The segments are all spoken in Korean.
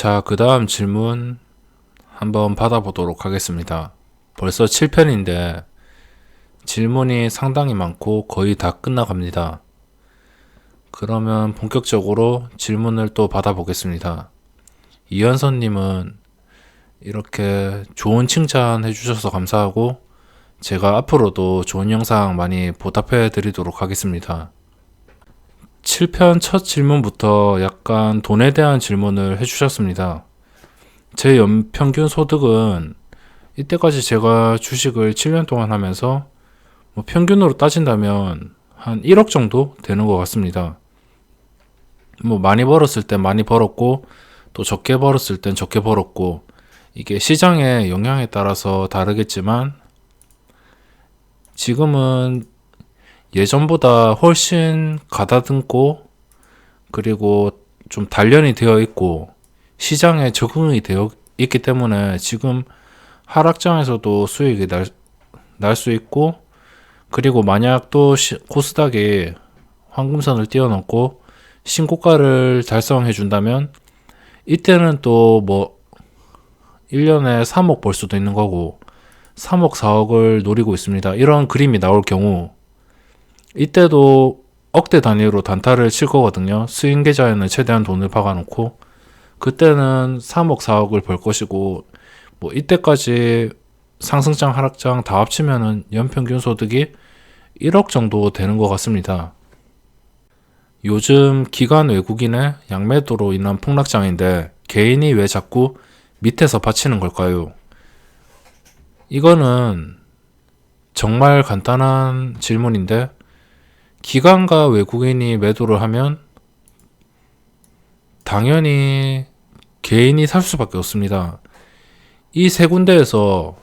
자, 그 다음 질문 한번 받아보도록 하겠습니다. 벌써 7편인데 질문이 상당히 많고 거의 다 끝나갑니다. 그러면 본격적으로 질문을 또 받아보겠습니다. 이현선님은 이렇게 좋은 칭찬 해주셔서 감사하고 제가 앞으로도 좋은 영상 많이 보답해 드리도록 하겠습니다. 7편 첫 질문부터 약간 돈에 대한 질문을 해주셨습니다. 제 연평균 소득은 이때까지 제가 주식을 7년 동안 하면서 평균으로 따진다면 한 1억 정도 되는 것 같습니다. 많이 벌었을 땐 많이 벌었고 또 적게 벌었을 땐 적게 벌었고 이게 시장의 영향에 따라서 다르겠지만 지금은 예전보다 훨씬 가다듬고 그리고 좀 단련이 되어 있고 시장에 적응이 되어 있기 때문에 지금 하락장에서도 수익이 날 수 있고 그리고 만약 또 코스닥이 황금선을 뛰어넘고 신고가를 달성해 준다면 이때는 또 1년에 3억 벌 수도 있는 거고 3억 4억을 노리고 있습니다. 이런 그림이 나올 경우 이때도 억대 단위로 단타를 칠 거거든요. 스윙 계좌에는 최대한 돈을 박아놓고 그때는 3억 4억을 벌 것이고 이때까지 상승장 하락장 다 합치면은 연평균 소득이 1억 정도 되는 것 같습니다. 요즘 기관 외국인의 양매도로 인한 폭락장인데 개인이 왜 자꾸 밑에서 받치는 걸까요? 이거는 정말 간단한 질문인데 기관과 외국인이 매도를 하면 당연히 개인이 살 수밖에 없습니다. 이 세 군데에서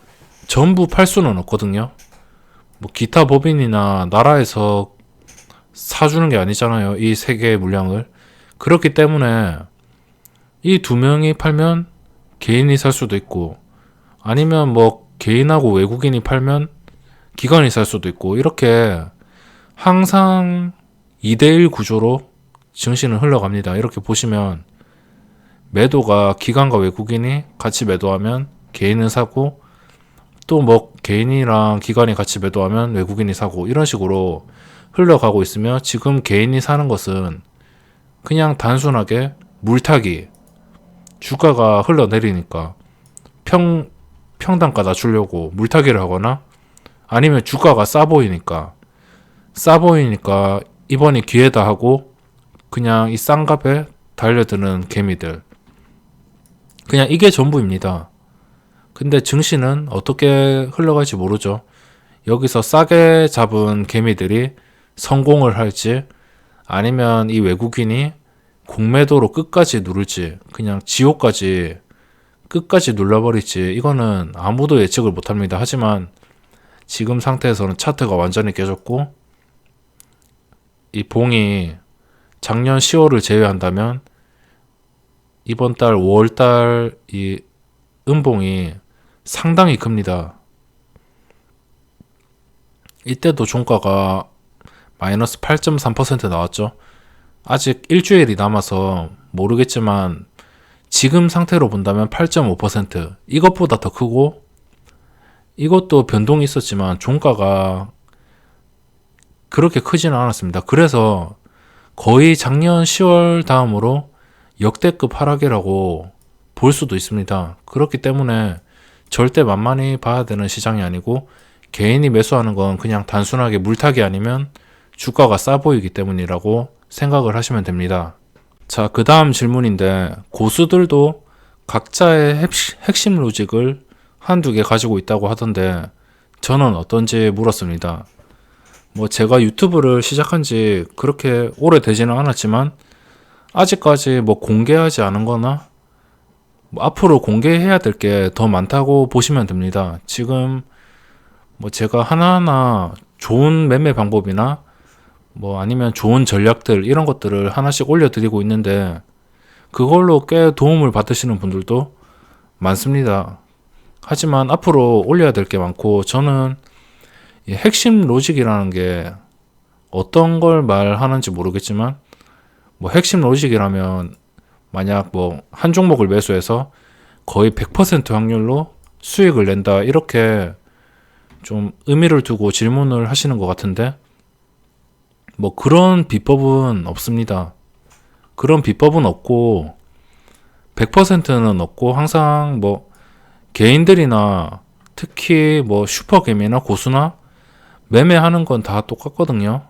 전부 팔 수는 없거든요. 기타 법인이나 나라에서 사주는 게 아니잖아요. 이 세 개의 물량을. 그렇기 때문에 이 두 명이 팔면 개인이 살 수도 있고 아니면 개인하고 외국인이 팔면 기관이 살 수도 있고 이렇게 항상 2대1 구조로 증시는 흘러갑니다. 이렇게 보시면 매도가 기관과 외국인이 같이 매도하면 개인은 사고 또 개인이랑 기관이 같이 매도하면 외국인이 사고 이런 식으로 흘러가고 있으며 지금 개인이 사는 것은 그냥 단순하게 물타기 주가가 흘러내리니까 평단가 낮추려고 물타기를 하거나 아니면 주가가 싸 보이니까 이번이 기회다 하고 그냥 이 싼 값에 달려드는 개미들 그냥 이게 전부입니다. 근데 증시는 어떻게 흘러갈지 모르죠. 여기서 싸게 잡은 개미들이 성공을 할지 아니면 이 외국인이 공매도로 끝까지 누를지 그냥 지옥까지 끝까지 눌러버릴지 이거는 아무도 예측을 못합니다. 하지만 지금 상태에서는 차트가 완전히 깨졌고 이 봉이 작년 10월을 제외한다면 이번 달 5월달 이 음봉이 상당히 큽니다. 이때도 종가가 마이너스 8.3% 나왔죠. 아직 일주일이 남아서 모르겠지만 지금 상태로 본다면 8.5% 이것보다 더 크고 이것도 변동이 있었지만 종가가 그렇게 크지는 않았습니다. 그래서 거의 작년 10월 다음으로 역대급 하락이라고 볼 수도 있습니다. 그렇기 때문에 절대 만만히 봐야 되는 시장이 아니고 개인이 매수하는 건 그냥 단순하게 물타기 아니면 주가가 싸 보이기 때문이라고 생각을 하시면 됩니다. 자, 그 다음 질문인데 고수들도 각자의 핵심 로직을 한두 개 가지고 있다고 하던데 저는 어떤지 물었습니다. 제가 유튜브를 시작한 지 그렇게 오래되지는 않았지만 아직까지 공개하지 않은 거나 앞으로 공개해야 될 게 더 많다고 보시면 됩니다. 지금 제가 하나하나 좋은 매매 방법이나 아니면 좋은 전략들 이런 것들을 하나씩 올려드리고 있는데 그걸로 꽤 도움을 받으시는 분들도 많습니다. 하지만 앞으로 올려야 될 게 많고 저는 이 핵심 로직이라는 게 어떤 걸 말하는지 모르겠지만 핵심 로직이라면 만약 뭐 한 종목을 매수해서 거의 100% 확률로 수익을 낸다, 이렇게 좀 의미를 두고 질문을 하시는 것 같은데, 뭐 그런 비법은 없습니다. 그런 비법은 없고 100%는 없고, 항상 뭐 개인들이나 특히 뭐 슈퍼개미나 고수나 매매하는 건 다 똑같거든요.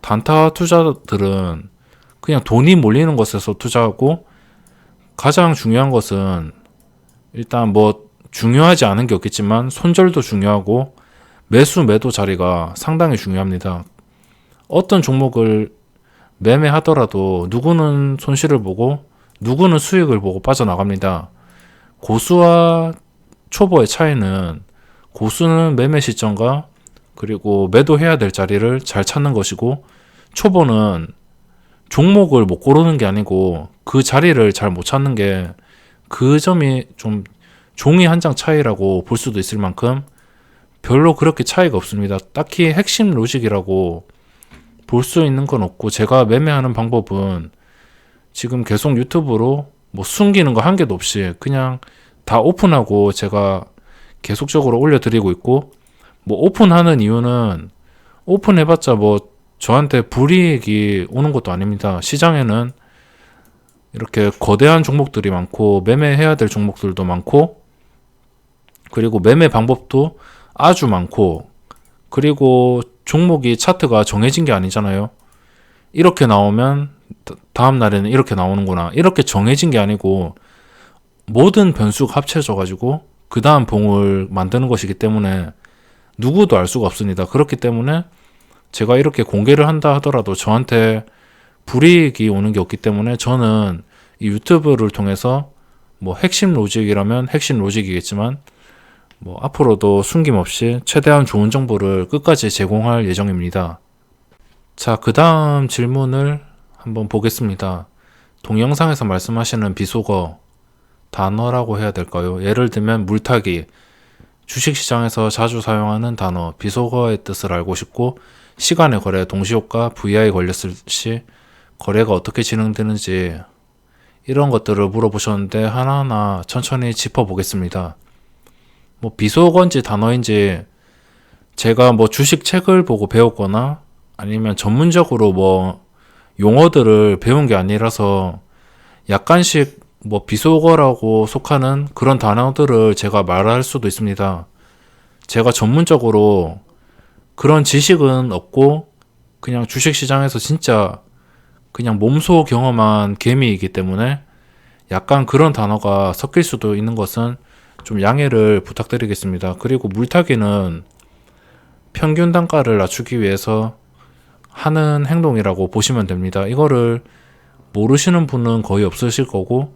단타 투자들은 그냥 돈이 몰리는 것에서 투자하고, 가장 중요한 것은 일단 뭐 중요하지 않은 게 없겠지만 손절도 중요하고 매수 매도 자리가 상당히 중요합니다. 어떤 종목을 매매하더라도 누구는 손실을 보고 누구는 수익을 보고 빠져나갑니다. 고수와 초보의 차이는, 고수는 매매 시점과 그리고 매도해야 될 자리를 잘 찾는 것이고, 초보는 종목을 못 고르는 게 아니고 그 자리를 잘 못 찾는 게, 그 점이 좀 종이 한 장 차이라고 볼 수도 있을 만큼 별로 그렇게 차이가 없습니다. 딱히 핵심 로직이라고 볼 수 있는 건 없고, 제가 매매하는 방법은 지금 계속 유튜브로 뭐 숨기는 거 한 개도 없이 그냥 다 오픈하고 제가 계속적으로 올려드리고 있고, 뭐 오픈하는 이유는, 오픈해봤자 뭐 저한테 불이익이 오는 것도 아닙니다. 시장에는 이렇게 거대한 종목들이 많고 매매해야 될 종목들도 많고, 그리고 매매 방법도 아주 많고, 그리고 종목이 차트가 정해진 게 아니잖아요. 이렇게 나오면 다음 날에는 이렇게 나오는구나, 이렇게 정해진 게 아니고 모든 변수가 합쳐져 가지고 그 다음 봉을 만드는 것이기 때문에 누구도 알 수가 없습니다. 그렇기 때문에 제가 이렇게 공개를 한다 하더라도 저한테 불이익이 오는 게 없기 때문에, 저는 이 유튜브를 통해서 뭐 핵심 로직이라면 핵심 로직이겠지만 뭐 앞으로도 숨김없이 최대한 좋은 정보를 끝까지 제공할 예정입니다. 자, 그 다음 질문을 한번 보겠습니다. 동영상에서 말씀하시는 비속어, 단어라고 해야 될까요? 예를 들면 물타기, 주식시장에서 자주 사용하는 단어, 비속어의 뜻을 알고 싶고, 시간의 거래, 동시효과, VI 걸렸을 시 거래가 어떻게 진행되는지, 이런 것들을 물어보셨는데 하나하나 천천히 짚어보겠습니다. 뭐 비속어인지 단어인지 제가 뭐 주식 책을 보고 배웠거나 아니면 전문적으로 뭐 용어들을 배운 게 아니라서 약간씩 뭐 비속어라고 속하는 그런 단어들을 제가 말할 수도 있습니다. 제가 전문적으로 그런 지식은 없고 그냥 주식시장에서 진짜 그냥 몸소 경험한 개미이기 때문에 약간 그런 단어가 섞일 수도 있는 것은 좀 양해를 부탁드리겠습니다. 그리고 물타기는 평균 단가를 낮추기 위해서 하는 행동이라고 보시면 됩니다. 이거를 모르시는 분은 거의 없으실 거고,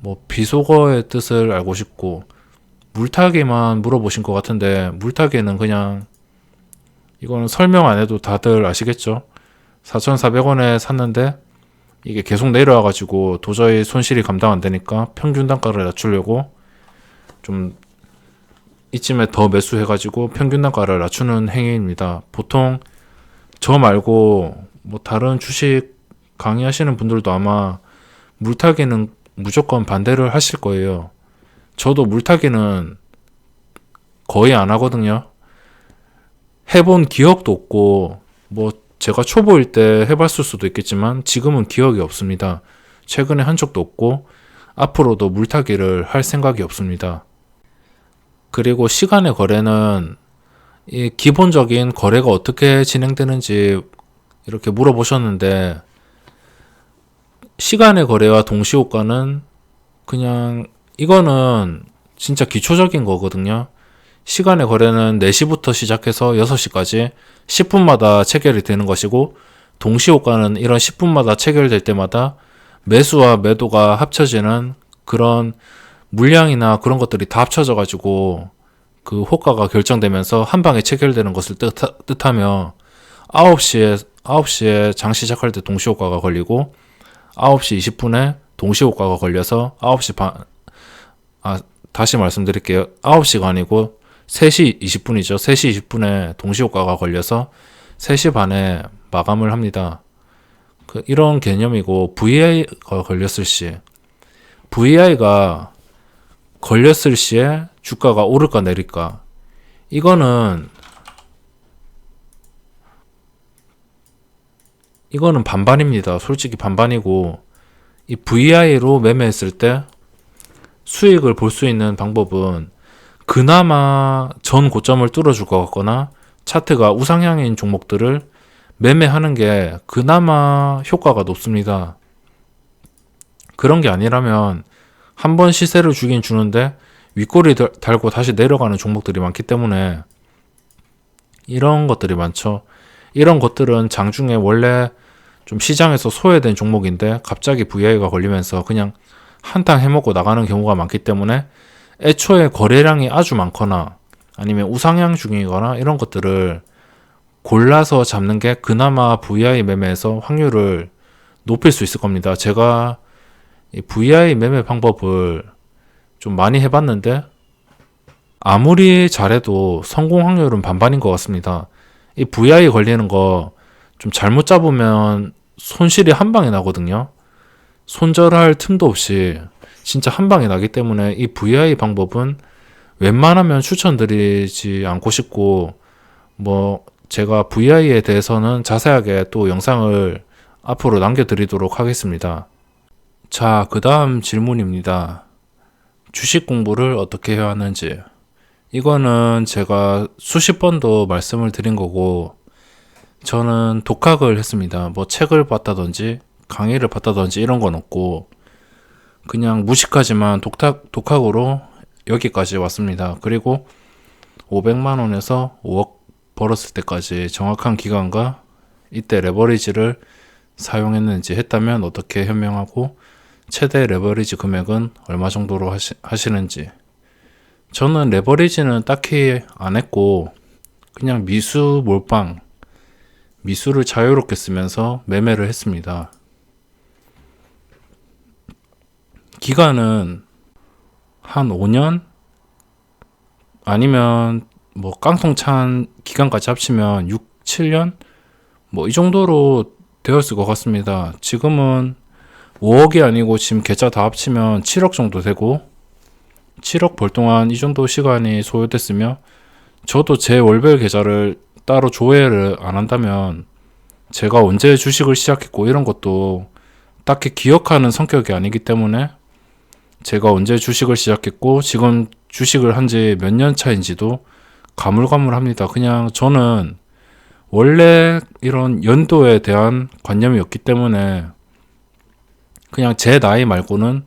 뭐 비속어의 뜻을 알고 싶고 물타기만 물어보신 것 같은데, 물타기는 그냥 이거는 설명 안 해도 다들 아시겠죠? 4,400원에 샀는데 이게 계속 내려와가지고 도저히 손실이 감당 안 되니까 평균 단가를 낮추려고 좀 이쯤에 더 매수해가지고 평균 단가를 낮추는 행위입니다. 보통 저 말고 뭐 다른 주식 강의하시는 분들도 아마 물타기는 무조건 반대를 하실 거예요. 저도 물타기는 거의 안 하거든요. 해본 기억도 없고, 뭐 제가 초보일 때 해봤을 수도 있겠지만 지금은 기억이 없습니다. 최근에 한 적도 없고 앞으로도 물타기를 할 생각이 없습니다. 그리고 시간의 거래는 이 기본적인 거래가 어떻게 진행되는지 이렇게 물어보셨는데, 시간의 거래와 동시효과는 그냥 이거는 진짜 기초적인 거거든요. 시간의 거래는 4시부터 시작해서 6시까지 10분마다 체결이 되는 것이고, 동시효과는 이런 10분마다 체결될 때마다 매수와 매도가 합쳐지는 그런 물량이나 그런 것들이 다 합쳐져 가지고 그 호가가 결정되면서 한 방에 체결되는 것을 뜻하며, 9시에 장 시작할 때 동시효과가 걸리고 9시 20분에 동시효과가 걸려서 9시 반, 다시 말씀드릴게요. 9시가 아니고 3시 20분이죠. 3시 20분에 동시효과가 걸려서 3시 반에 마감을 합니다. 이런 개념이고, VI가 걸렸을 시, VI가 걸렸을 시에 주가가 오를까 내릴까? 이거는 반반입니다. 솔직히 반반이고, 이 VI로 매매했을 때 수익을 볼 수 있는 방법은 그나마 전 고점을 뚫어줄 것 같거나 차트가 우상향인 종목들을 매매하는 게 그나마 효과가 높습니다. 그런 게 아니라면 한 번 시세를 주긴 주는데 윗꼬리 달고 다시 내려가는 종목들이 많기 때문에 이런 것들이 많죠. 이런 것들은 장중에 원래 좀 시장에서 소외된 종목인데 갑자기 VI가 걸리면서 그냥 한탕 해먹고 나가는 경우가 많기 때문에 애초에 거래량이 아주 많거나 아니면 우상향 중이거나 이런 것들을 골라서 잡는 게 그나마 VI 매매에서 확률을 높일 수 있을 겁니다. 제가 이 VI 매매 방법을 좀 많이 해봤는데 아무리 잘해도 성공 확률은 반반인 것 같습니다. 이 VI 걸리는 거 좀 잘못 잡으면 손실이 한 방에 나거든요. 손절할 틈도 없이 진짜 한 방에 나기 때문에 이 VI 방법은 웬만하면 추천드리지 않고 싶고, 뭐 제가 VI에 대해서는 자세하게 또 영상을 앞으로 남겨드리도록 하겠습니다. 자, 그 다음 질문입니다. 주식 공부를 어떻게 해야 하는지. 이거는 제가 수십 번도 말씀을 드린 거고, 저는 독학을 했습니다. 뭐 책을 봤다든지 강의를 봤다든지 이런 건 없고 그냥 무식하지만 독학으로 여기까지 왔습니다. 그리고 500만 원에서 5억 벌었을 때까지 정확한 기간과 이때 레버리지를 사용했는지 했다면 어떻게 현명하고 최대 레버리지 금액은 얼마 정도로 하시는지. 저는 레버리지는 딱히 안 했고 그냥 미수 몰빵, 미수를 자유롭게 쓰면서 매매를 했습니다. 기간은 한 5년? 아니면 뭐 깡통 찬 기간까지 합치면 6, 7년? 뭐 이 정도로 되었을 것 같습니다. 지금은 5억이 아니고 지금 계좌 다 합치면 7억 정도 되고 7억 벌 동안 이 정도 시간이 소요됐으며 저도 제 월별 계좌를 따로 조회를 안 한다면 제가 언제 주식을 시작했고 이런 것도 딱히 기억하는 성격이 아니기 때문에 제가 언제 주식을 시작했고 지금 주식을 한 지 몇 년 차인지도 가물가물합니다. 그냥 저는 원래 이런 연도에 대한 관념이 없기 때문에 그냥 제 나이 말고는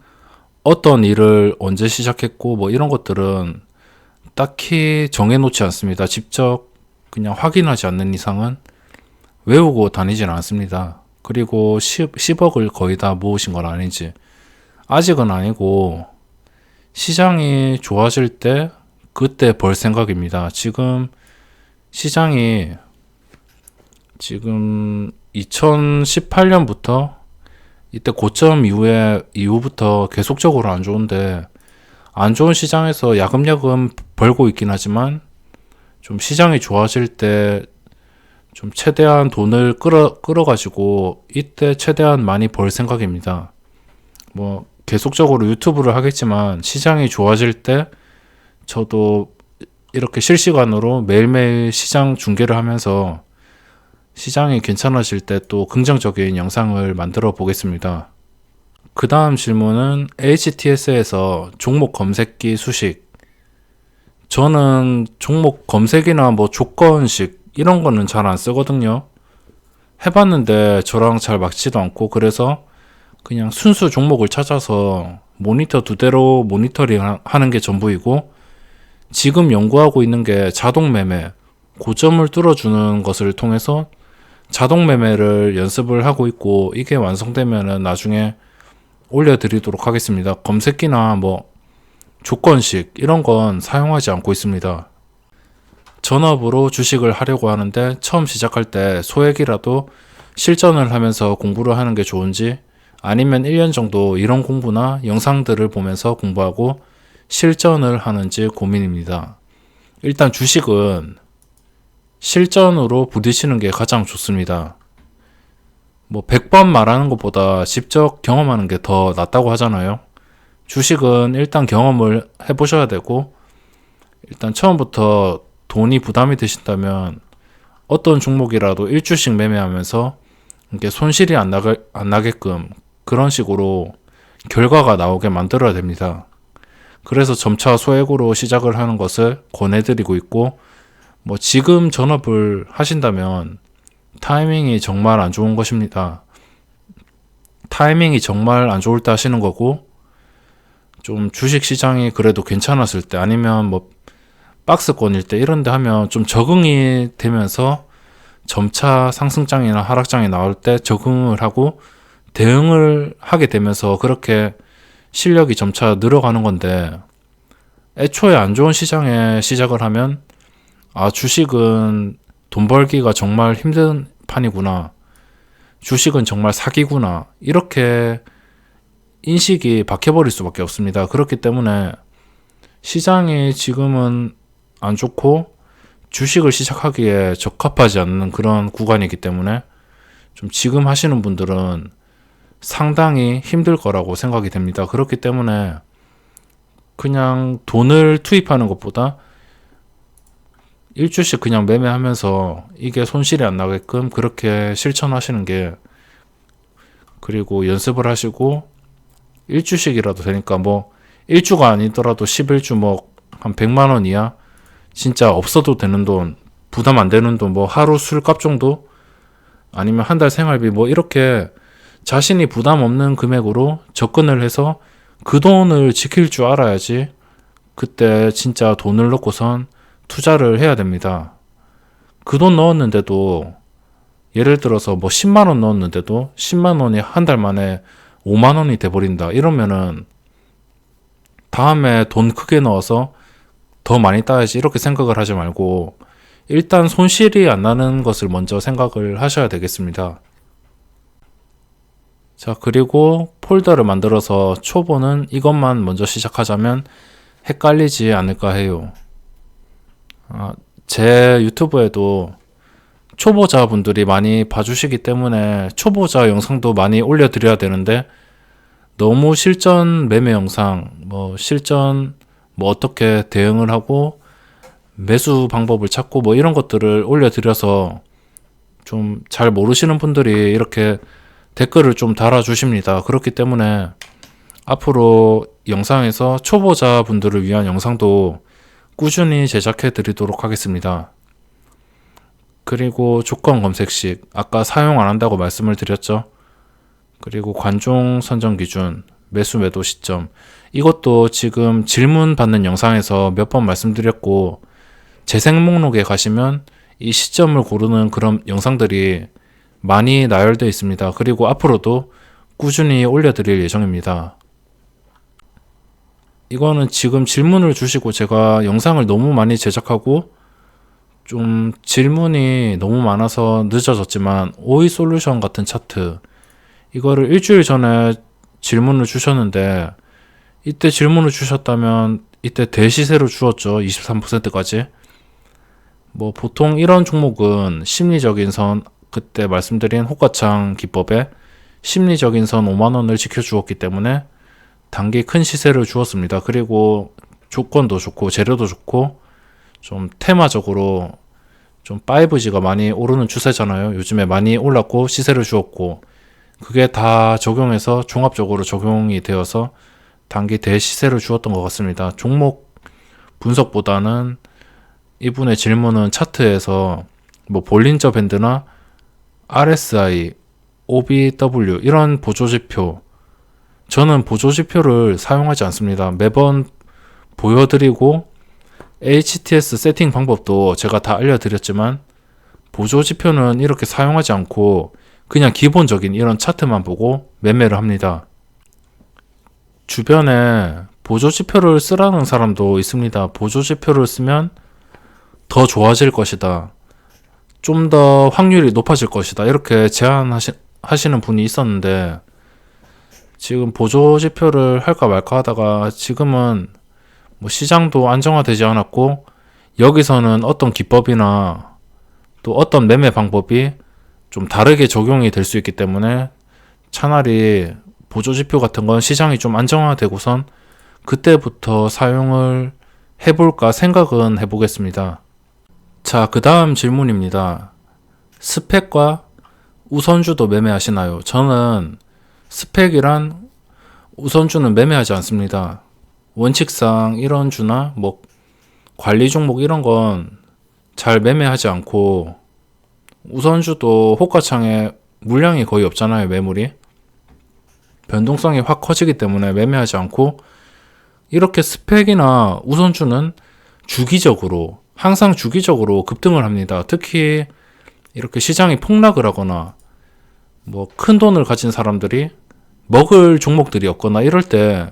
어떤 일을 언제 시작했고 뭐 이런 것들은 딱히 정해놓지 않습니다. 직접 그냥 확인하지 않는 이상은 외우고 다니지는 않습니다. 그리고 10억을 거의 다 모으신 건 아니지. 아직은 아니고 시장이 좋아질 때 그때 벌 생각입니다. 지금 시장이 지금 2018년부터 이때 고점 이후부터 계속적으로 안 좋은데 안 좋은 시장에서 야금야금 벌고 있긴 하지만 좀 시장이 좋아질 때 좀 최대한 돈을 끌어가지고 이때 최대한 많이 벌 생각입니다. 뭐 계속적으로 유튜브를 하겠지만 시장이 좋아질 때 저도 이렇게 실시간으로 매일매일 시장 중계를 하면서 시장이 괜찮아질 때 또 긍정적인 영상을 만들어 보겠습니다. 그 다음 질문은 HTS에서 종목 검색기 수식. 저는 종목 검색이나 뭐 조건식 이런 거는 잘 안 쓰거든요. 해봤는데 저랑 잘 맞지도 않고 그래서 그냥 순수 종목을 찾아서 모니터 2대로 모니터링 하는 게 전부이고 지금 연구하고 있는 게 자동 매매, 고점을 뚫어주는 것을 통해서 자동 매매를 연습을 하고 있고 이게 완성되면은 나중에 올려드리도록 하겠습니다. 검색기나 뭐 조건식 이런 건 사용하지 않고 있습니다. 전업으로 주식을 하려고 하는데 처음 시작할 때 소액이라도 실전을 하면서 공부를 하는 게 좋은지 아니면 1년 정도 이런 공부나 영상들을 보면서 공부하고 실전을 하는지 고민입니다. 일단 주식은 실전으로 부딪히는 게 가장 좋습니다. 뭐 100번 말하는 것보다 직접 경험하는 게 더 낫다고 하잖아요. 주식은 일단 경험을 해보셔야 되고, 일단 처음부터 돈이 부담이 되신다면 어떤 종목이라도 1주씩 매매하면서 이게 손실이 안 나게끔 그런 식으로 결과가 나오게 만들어야 됩니다. 그래서 점차 소액으로 시작을 하는 것을 권해드리고 있고, 뭐 지금 전업을 하신다면 타이밍이 정말 안 좋은 것입니다. 타이밍이 정말 안 좋을 때 하시는 거고, 좀 주식 시장이 그래도 괜찮았을 때 아니면 뭐 박스권일 때 이런 데 하면 좀 적응이 되면서 점차 상승장이나 하락장이 나올 때 적응을 하고 대응을 하게 되면서 그렇게 실력이 점차 늘어가는 건데, 애초에 안 좋은 시장에 시작을 하면 주식은 돈 벌기가 정말 힘든 판이구나, 주식은 정말 사기구나, 이렇게 인식이 박혀버릴 수밖에 없습니다. 그렇기 때문에 시장이 지금은 안 좋고 주식을 시작하기에 적합하지 않는 그런 구간이기 때문에 좀 지금 하시는 분들은 상당히 힘들 거라고 생각이 됩니다. 그렇기 때문에 그냥 돈을 투입하는 것보다 1주씩 그냥 매매하면서 이게 손실이 안 나게끔 그렇게 실천하시는 게, 그리고 연습을 하시고 1주씩이라도 되니까 뭐 1주가 아니더라도 11주 뭐 한 100만 원 이하, 진짜 없어도 되는 돈, 부담 안 되는 돈, 뭐 하루 술값 정도, 아니면 한 달 생활비, 뭐 이렇게 자신이 부담 없는 금액으로 접근을 해서 그 돈을 지킬 줄 알아야지 그때 진짜 돈을 넣고선 투자를 해야 됩니다. 그 돈 넣었는데도, 예를 들어서 뭐 10만 원 넣었는데도 10만 원이 한 달 만에 5만 원이 돼버린다, 이러면은 다음에 돈 크게 넣어서 더 많이 따야지, 이렇게 생각을 하지 말고 일단 손실이 안 나는 것을 먼저 생각을 하셔야 되겠습니다. 자, 그리고 폴더를 만들어서 초보는 이것만 먼저 시작하자면 헷갈리지 않을까 해요. 제 유튜브에도 초보자분들이 많이 봐주시기 때문에 초보자 영상도 많이 올려드려야 되는데, 너무 실전 매매 영상, 뭐 실전 뭐 어떻게 대응을 하고 매수 방법을 찾고 뭐 이런 것들을 올려드려서 좀 잘 모르시는 분들이 이렇게 댓글을 좀 달아주십니다. 그렇기 때문에 앞으로 영상에서 초보자 분들을 위한 영상도 꾸준히 제작해 드리도록 하겠습니다. 그리고 조건 검색식, 아까 사용 안 한다고 말씀을 드렸죠. 그리고 관종 선정 기준, 매수 매도 시점, 이것도 지금 질문 받는 영상에서 몇 번 말씀드렸고, 재생 목록에 가시면 이 시점을 고르는 그런 영상들이 많이 나열되어 있습니다. 그리고 앞으로도 꾸준히 올려드릴 예정입니다. 이거는 지금 질문을 주시고 제가 영상을 너무 많이 제작하고 좀 질문이 너무 많아서 늦어졌지만, 오이 솔루션 같은 차트, 이거를 일주일 전에 질문을 주셨는데, 이때 질문을 주셨다면 이때 대시세로 주었죠. 23%까지. 뭐 보통 이런 종목은 심리적인 선, 그때 말씀드린 호가창 기법에 심리적인 선 5만원을 지켜주었기 때문에 단기 큰 시세를 주었습니다. 그리고 조건도 좋고 재료도 좋고 좀 테마적으로 좀 5G가 많이 오르는 추세잖아요. 요즘에 많이 올랐고 시세를 주었고, 그게 다 적용해서 종합적으로 적용이 되어서 단기 대시세를 주었던 것 같습니다. 종목 분석보다는 이분의 질문은 차트에서 뭐 볼린저 밴드나 RSI, OBW 이런 보조지표, 저는 보조지표를 사용하지 않습니다. 매번 보여드리고 HTS 세팅 방법도 제가 다 알려드렸지만, 보조지표는 이렇게 사용하지 않고 그냥 기본적인 이런 차트만 보고 매매를 합니다. 주변에 보조지표를 쓰라는 사람도 있습니다. 보조지표를 쓰면 더 좋아질 것이다, 좀 더 확률이 높아질 것이다, 이렇게 제안하시는 분이 있었는데, 지금 보조지표를 할까 말까 하다가 지금은 뭐 시장도 안정화되지 않았고, 여기서는 어떤 기법이나 또 어떤 매매 방법이 좀 다르게 적용이 될 수 있기 때문에 차라리 보조지표 같은 건 시장이 좀 안정화되고선 그때부터 사용을 해볼까 생각은 해보겠습니다. 자, 그 다음 질문입니다. 스펙과 우선주도 매매하시나요? 저는 스펙이란 우선주는 매매하지 않습니다. 원칙상 이런 주나 뭐 관리 종목 이런 건 잘 매매하지 않고, 우선주도 호가창에 물량이 거의 없잖아요. 매물이 변동성이 확 커지기 때문에 매매하지 않고, 이렇게 스펙이나 우선주는 주기적으로 항상 주기적으로 급등을 합니다. 특히 이렇게 시장이 폭락을 하거나 뭐 큰 돈을 가진 사람들이 먹을 종목들이 없거나 이럴 때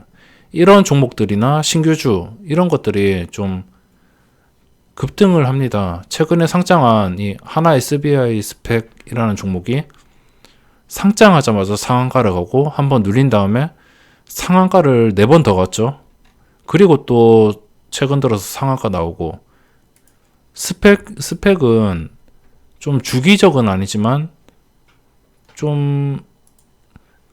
이런 종목들이나 신규주 이런 것들이 좀 급등을 합니다. 최근에 상장한 이 하나 SBI 스펙이라는 종목이 상장하자마자 상한가를 가고 한번 눌린 다음에 상한가를 4번 더 갔죠. 그리고 또 최근 들어서 상한가 나오고, 스펙은 좀 주기적은 아니지만 좀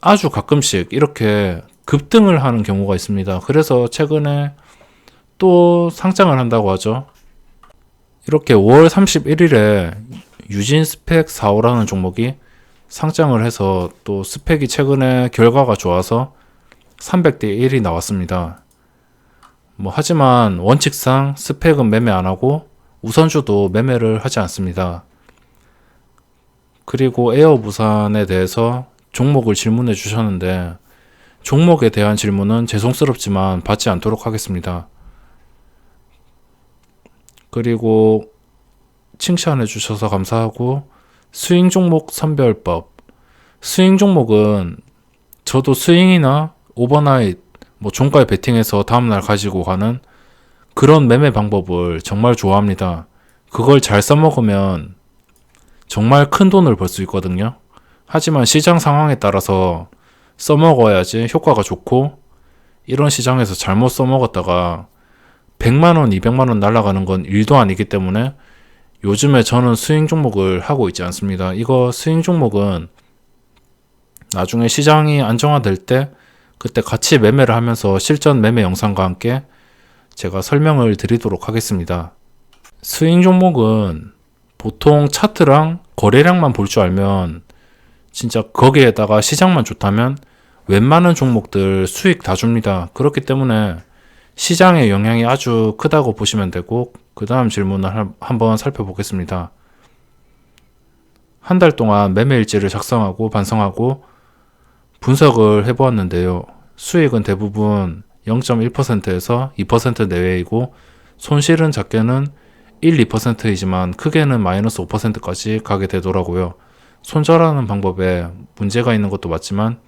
아주 가끔씩 이렇게 급등을 하는 경우가 있습니다. 그래서 최근에 또 상장을 한다고 하죠. 이렇게 5월 31일에 유진 스펙 45라는 종목이 상장을 해서 또 스펙이 최근에 결과가 좋아서 300대 1이 나왔습니다. 하지만 원칙상 스펙은 매매 안 하고 우선주도 매매를 하지 않습니다. 그리고 에어부산에 대해서 종목을 질문해 주셨는데, 종목에 대한 질문은 죄송스럽지만 받지 않도록 하겠습니다. 그리고 칭찬해 주셔서 감사하고, 스윙 종목 선별법. 스윙 종목은 저도 스윙이나 오버나잇, 종가에 베팅해서 다음날 가지고 가는 그런 매매 방법을 정말 좋아합니다. 그걸 잘 써먹으면 정말 큰 돈을 벌 수 있거든요. 하지만 시장 상황에 따라서 써먹어야지 효과가 좋고, 이런 시장에서 잘못 써먹었다가 100만원, 200만원 날아가는 건 일도 아니기 때문에 요즘에 저는 스윙 종목을 하고 있지 않습니다. 이거 스윙 종목은 나중에 시장이 안정화될 때 그때 같이 매매를 하면서 실전 매매 영상과 함께 제가 설명을 드리도록 하겠습니다. 스윙 종목은 보통 차트랑 거래량만 볼 줄 알면, 진짜 거기에다가 시장만 좋다면 웬만한 종목들 수익 다 줍니다. 그렇기 때문에 시장의 영향이 아주 크다고 보시면 되고, 그 다음 질문을 한번 살펴보겠습니다. 한 달 동안 매매 일지를 작성하고 반성하고 분석을 해보았는데요. 수익은 대부분 0.1%에서 2% 내외이고, 손실은 작게는 1, 2%이지만 크게는 마이너스 5%까지 가게 되더라고요. 손절하는 방법에 문제가 있는 것도 맞지만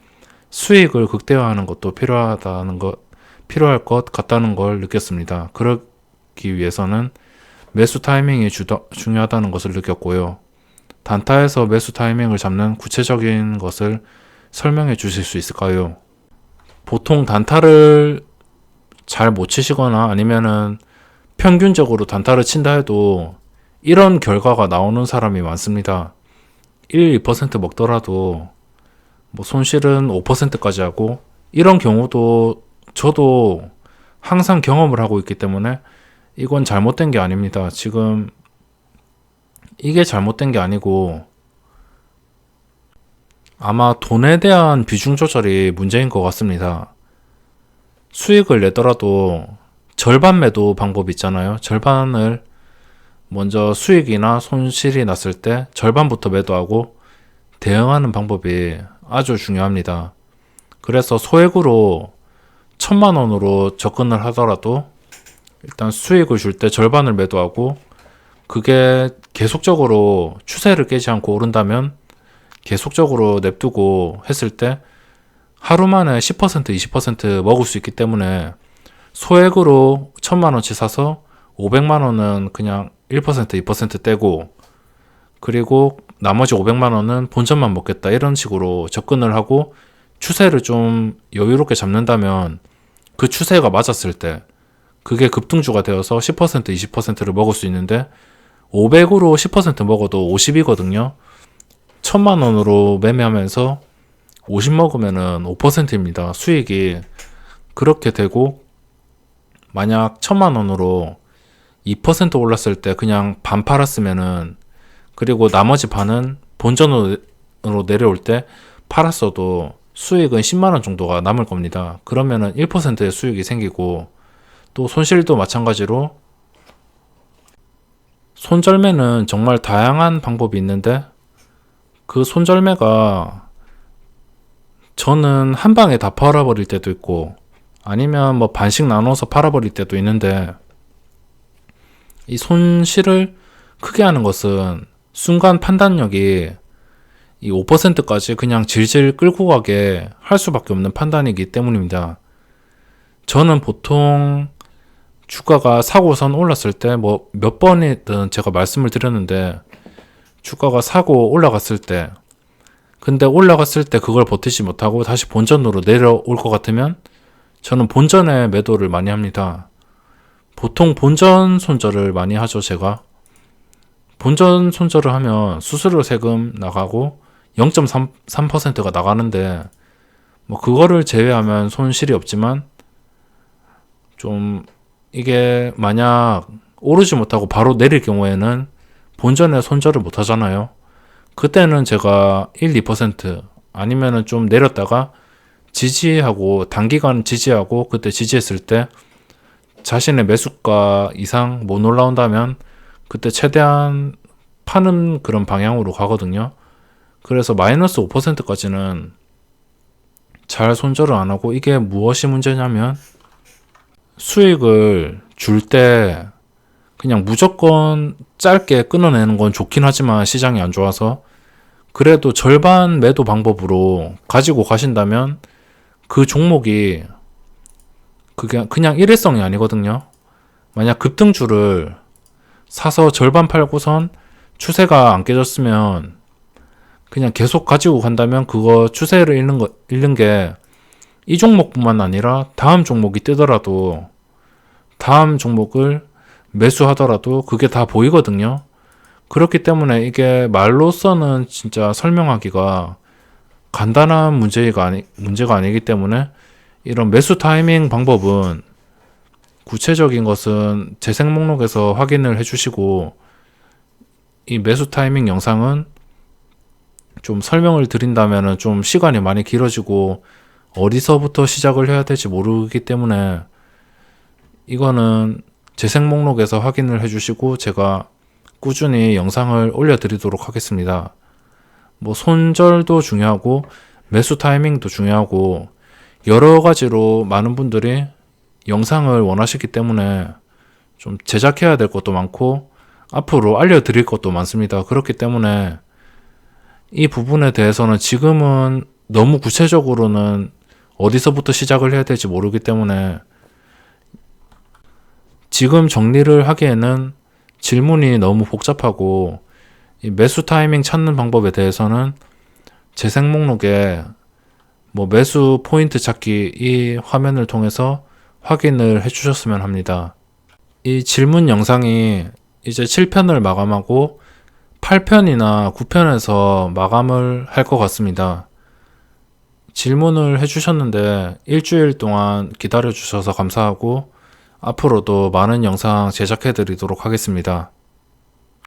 수익을 극대화하는 것도 필요할 것 같다는 걸 느꼈습니다. 그러기 위해서는 매수 타이밍이 중요하다는 것을 느꼈고요. 단타에서 매수 타이밍을 잡는 구체적인 것을 설명해 주실 수 있을까요? 보통 단타를 잘 못 치시거나 아니면은 평균적으로 단타를 친다 해도 이런 결과가 나오는 사람이 많습니다. 1, 2% 먹더라도 손실은 5%까지 하고, 이런 경우도 저도 항상 경험을 하고 있기 때문에 이건 잘못된 게 아닙니다. 지금 이게 잘못된 게 아니고 아마 돈에 대한 비중 조절이 문제인 것 같습니다. 수익을 내더라도 절반 매도 방법 있잖아요. 절반을 먼저 수익이나 손실이 났을 때 절반부터 매도하고 대응하는 방법이 아주 중요합니다. 그래서 소액으로 1000만원으로 접근을 하더라도 일단 수익을 줄 때 절반을 매도하고, 그게 계속적으로 추세를 깨지 않고 오른다면 계속적으로 냅두고 했을 때 하루 만에 10%, 20% 먹을 수 있기 때문에 소액으로 1000만원치 사서 500만원은 그냥 1%, 2% 떼고, 그리고 나머지 500만원은 본전만 먹겠다 이런 식으로 접근을 하고 추세를 좀 여유롭게 잡는다면, 그 추세가 맞았을 때 그게 급등주가 되어서 10%, 20%를 먹을 수 있는데 500으로 10% 먹어도 50이거든요. 1000만 원으로 매매하면서 50 먹으면은 5%입니다. 수익이 그렇게 되고, 만약 1000만 원으로 2% 올랐을 때 그냥 반 팔았으면은, 그리고 나머지 반은 본전으로 내려올 때 팔았어도 수익은 10만 원 정도가 남을 겁니다. 그러면은 1%의 수익이 생기고, 또 손실도 마찬가지로 손절매는 정말 다양한 방법이 있는데, 그 손절매가 저는 한 방에 다 팔아버릴 때도 있고, 아니면 뭐 반씩 나눠서 팔아버릴 때도 있는데, 이 손실을 크게 하는 것은 순간 판단력이 이 5%까지 그냥 질질 끌고 가게 할 수밖에 없는 판단이기 때문입니다. 저는 보통 주가가 사고선 올랐을 때 뭐 몇 번이든 제가 말씀을 드렸는데, 주가가 사고 올라갔을 때, 근데 올라갔을 때 그걸 버티지 못하고 다시 본전으로 내려올 것 같으면 저는 본전에 매도를 많이 합니다. 보통 본전 손절을 많이 하죠. 제가 본전 손절을 하면 수수료 세금 나가고 0.3%가 나가는데, 뭐 그거를 제외하면 손실이 없지만, 좀 이게 만약 오르지 못하고 바로 내릴 경우에는 본전에 손절을 못 하잖아요. 그때는 제가 1, 2% 아니면은 좀 내렸다가 지지하고, 단기간 지지하고, 그때 지지했을 때 자신의 매수가 이상 못 올라온다면 그때 최대한 파는 그런 방향으로 가거든요. 그래서 마이너스 5%까지는 잘 손절을 안 하고, 이게 무엇이 문제냐면, 수익을 줄 때 그냥 무조건 짧게 끊어내는 건 좋긴 하지만 시장이 안 좋아서, 그래도 절반 매도 방법으로 가지고 가신다면 그 종목이 그게 그냥 일회성이 아니거든요. 만약 급등주를 사서 절반 팔고선 추세가 안 깨졌으면 그냥 계속 가지고 간다면, 그거 추세를 잃는 게 이 종목뿐만 아니라 다음 종목이 뜨더라도, 다음 종목을 매수하더라도 그게 다 보이거든요. 그렇기 때문에 이게 말로서는 진짜 설명하기가 간단한 문제가 아니기 때문에, 이런 매수 타이밍 방법은 구체적인 것은 재생 목록에서 확인을 해주시고, 이 매수 타이밍 영상은 좀 설명을 드린다면 좀 시간이 많이 길어지고 어디서부터 시작을 해야 될지 모르기 때문에, 이거는 재생 목록에서 확인을 해주시고 제가 꾸준히 영상을 올려드리도록 하겠습니다. 뭐 손절도 중요하고 매수 타이밍도 중요하고 여러 가지로 많은 분들이 영상을 원하시기 때문에 좀 제작해야 될 것도 많고 앞으로 알려드릴 것도 많습니다. 그렇기 때문에 이 부분에 대해서는 지금은 너무 구체적으로는 어디서부터 시작을 해야 될지 모르기 때문에, 지금 정리를 하기에는 질문이 너무 복잡하고, 이 매수 타이밍 찾는 방법에 대해서는 재생 목록에 뭐 매수 포인트 찾기 이 화면을 통해서 확인을 해주셨으면 합니다. 이 질문 영상이 이제 7편을 마감하고 8편이나 9편에서 마감을 할 것 같습니다. 질문을 해주셨는데 일주일 동안 기다려 주셔서 감사하고, 앞으로도 많은 영상 제작해 드리도록 하겠습니다.